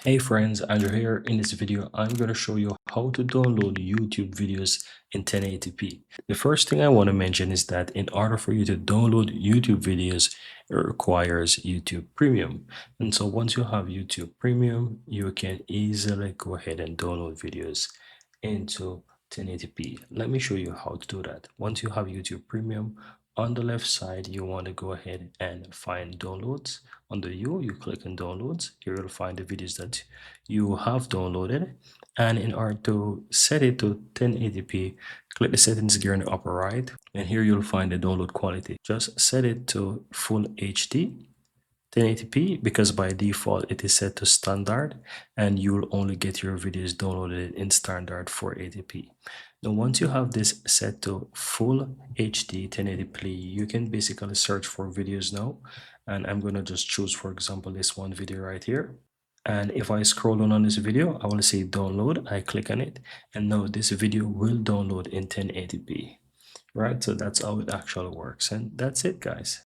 Hey friends, Andrew here. In this video, I'm going to show you how to download YouTube videos in 1080p. The first thing I want to mention is that in order for you to download YouTube videos, it requires YouTube Premium. And so once you have YouTube Premium, you can easily go ahead and download videos into 1080p. Let me show you how to do that. Once you have YouTube Premium, on the left side, you want to go ahead and find downloads. Under you click on downloads. Here you'll find the videos that you have downloaded. And in order to set it to 1080p, click the settings gear in the upper right. And here you'll find the download quality. Just set it to full HD 1080p because by default it is set to standard and you will only get your videos downloaded in standard 480p. Now once you have this set to full HD 1080p, you can basically search for videos now, and I'm going to just choose, for example, this one video right here. And if I scroll down on this video, I will say download. I click on it, and now this video will download in 1080p. Right, so that's how it actually works, and that's it, guys.